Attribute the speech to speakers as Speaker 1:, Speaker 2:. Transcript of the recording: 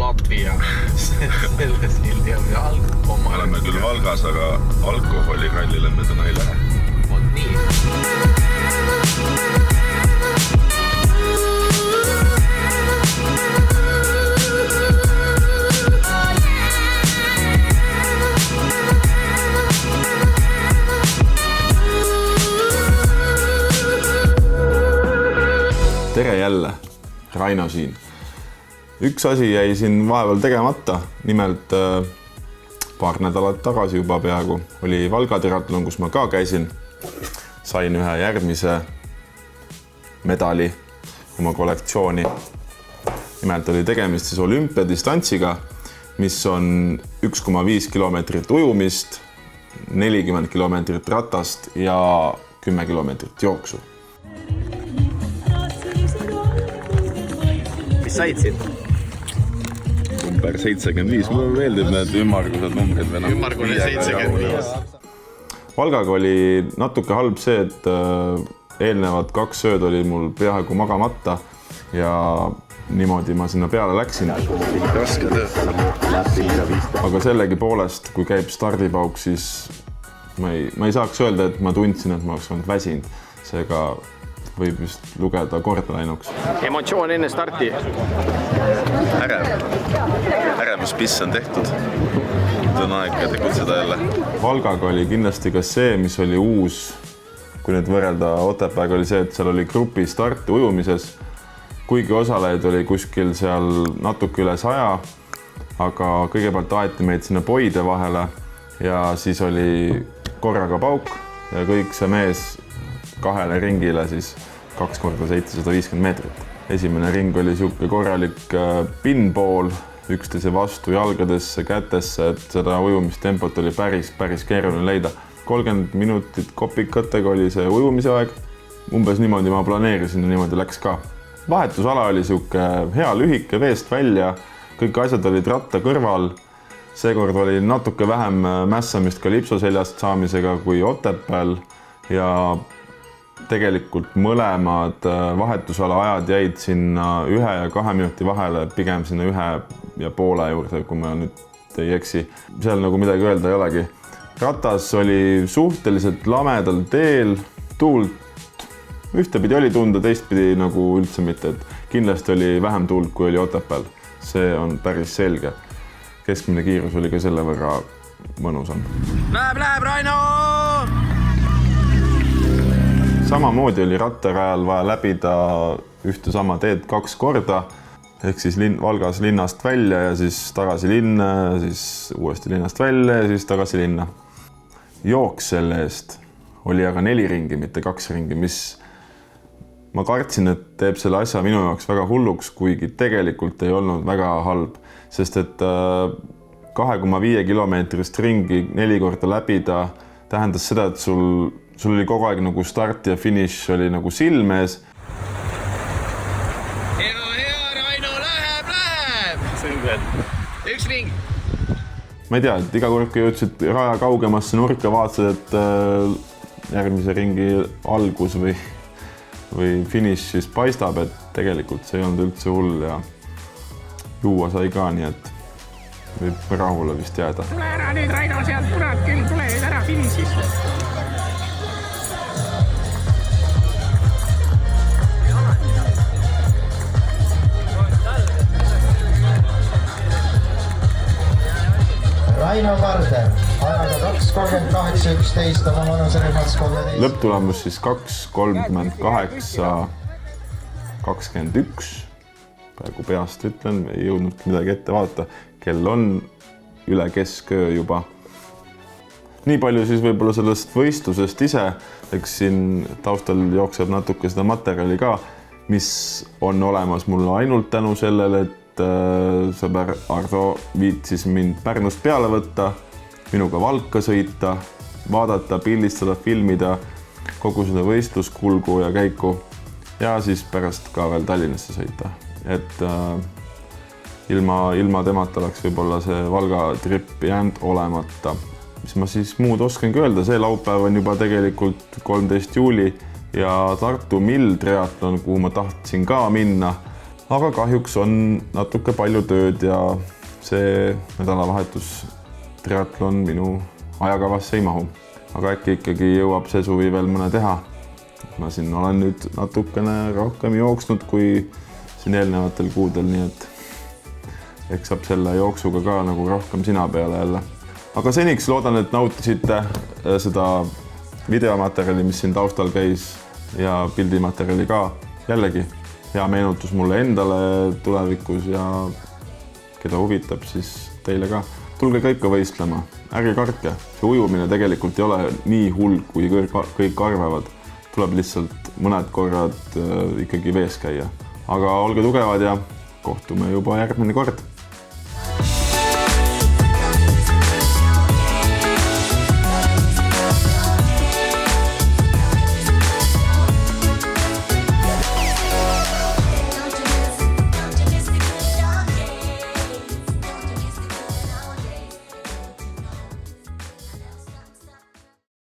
Speaker 1: Latvia, selles hiljem ja alkohol.
Speaker 2: Oleme küll Valgas, aga alkoholirallile me täna ei lähe.
Speaker 1: Vot nii.
Speaker 3: Tere jälle, Raino siin. Üks asi jäi siin vahepeal tegemata, nimelt paar nädalat tagasi juba peaaegu oli Valga triatlon, kus ma ka käisin. Sain ühe järgmise medali oma kollektsiooni. Nimelt oli tegemist siis olümpiadistantsiga, mis on 1,5 kilomeetrit ujumist, 40 kilomeetrit ratast ja 10 kilomeetrit jooksu.
Speaker 1: Mis said siin?
Speaker 2: Number 75. Mulle meeldib need ümmargused numbrid.
Speaker 1: Ümmargune 75.
Speaker 3: Valgaga oli natuke halb see, et eelnevad 2 ööd oli mul peaaegu magamata ja niimoodi ma sinna peale läksin.
Speaker 2: Raske töö.
Speaker 3: Aga sellegi poolest, kui käib stardipauk, siis ma ei saaks öelda, et ma tundsin, et ma oleks olnud väsinud. Seega võib vist lugeda kordlainuks.
Speaker 1: Emotsioon enne starti.
Speaker 2: Ärevuspiss on tehtud. Nüüd on aeg tegutseda jälle.
Speaker 3: Valgaga oli kindlasti ka see, mis oli uus, kui nüüd võrrelda Otepääga, oli see, et seal oli grupi starti ujumises. Kuigi osalejaid oli kuskil seal natuke üle 100, aga kõigepealt aeti meid sinna poide vahele ja siis oli korraga pauk ja kõik see mees 2 ringile siis 2 korda 750 meetrit. Esimene ring oli siuke korralik pinpool, üksteise vastu jalgadesse, kätesse, et seda ujumistempot oli päris keeruline leida. 30 minutit kopikatega oli see ujumise aeg. Umbes niimoodi ma planeerisin ja niimoodi läks ka. Vahetusala oli siuke hea lühike veest välja, kõik asjad olid ratta kõrval. Seekord oli natuke vähem mässamist kalipso seljast saamisega kui Otepääl ja tegelikult mõlemad vahetusala ajad jäid sinna 1 ja 2 minuti vahele, pigem sinna 1,5 juurde, kui ma nüüd ei eksi. Seal nagu midagi öelda ei olegi. Ratas oli suhteliselt lamedal teel, tuult ühtepidi oli tunda, teistpidi nagu üldse mitte, et kindlasti oli vähem tuult, kui oli Otepääl. See on päris selge. Keskmine kiirus oli ka selle võrra mõnusam.
Speaker 1: Läheb, Raino!
Speaker 3: Samamoodi oli rattarajal vaja läbida ühte sama teed 2 korda, ehk siis Valgas linnast välja ja siis tagasi linna, siis uuesti linnast välja ja siis tagasi linna. Jooks selle eest oli aga 4 ringi, mitte 2 ringi, mis ma kartsin, et teeb selle asja minu jaoks väga hulluks, kuigi tegelikult ei olnud väga halb, sest et 2,5 kilomeetrist ringi 4 korda läbida tähendas seda, et sul oli kogu aeg nagu start ja finiš oli nagu silmees.
Speaker 1: Hea, Raino, läheb! Selgelt. 1 ring.
Speaker 3: Ma ei tea, et iga kord, kui jõudsid raja kaugemasse nurka, vaatasid, et järgmise ringi algus või finiš siis paistab, et tegelikult see ei olnud üldse hull ja juua sai ka, nii et võib rahule vist jääda.
Speaker 4: Tule ära nüüd, Raino, sealt punad küll, tule nüüd ära finišis.
Speaker 5: Raino Varder, ajaga 2.38.11 oma vanuserühmas 13.
Speaker 3: Lõpptulemus siis 2.38.21. Praegu peast ütlen, ei jõudnud midagi ette vaadata. Kell on üle kesköö juba. Nii palju siis võib-olla sellest võistlusest ise, eks siin taustal jookseb natuke seda materjali ka, mis on olemas mulle ainult tänu sellele, et sõber Ardo viitsis mind Pärnust peale võtta, minuga Valka sõita, vaadata, pildistada, filmida kogu seda võistluskulgu ja käiku ja siis pärast ka veel Tallinnasse sõita. Et ilma temata oleks võib-olla see Valga trip jäänud olemata. Mis ma siis muud oskangi öelda, see laupäev on juba tegelikult 13. juuli ja Tartu Mill triatlon, kuhu ma tahtsin ka minna, aga kahjuks on natuke palju tööd ja see nädalavahetus triatlon minu ajakavasse ei mahu. Aga äkki ikkagi jõuab see suvi veel mõne teha. Ma siin olen nüüd natukene rohkem jooksnud kui siin eelnevatel kuudel, nii et eks saab selle jooksuga ka nagu rohkem sina peale jälle. Aga seniks loodan, et nautisite seda videomaterjali, mis siin taustal käis ja pildimaterjali ka. Jällegi hea meenutus mulle endale tulevikus ja keda huvitab, siis teile ka. Tulge ka ikka võistlema, ärge kartke. See ujumine tegelikult ei ole nii hull, kui kõik arvavad. Tuleb lihtsalt mõned korrad ikkagi vees käia. Aga olge tugevad ja kohtume juba järgmine kord.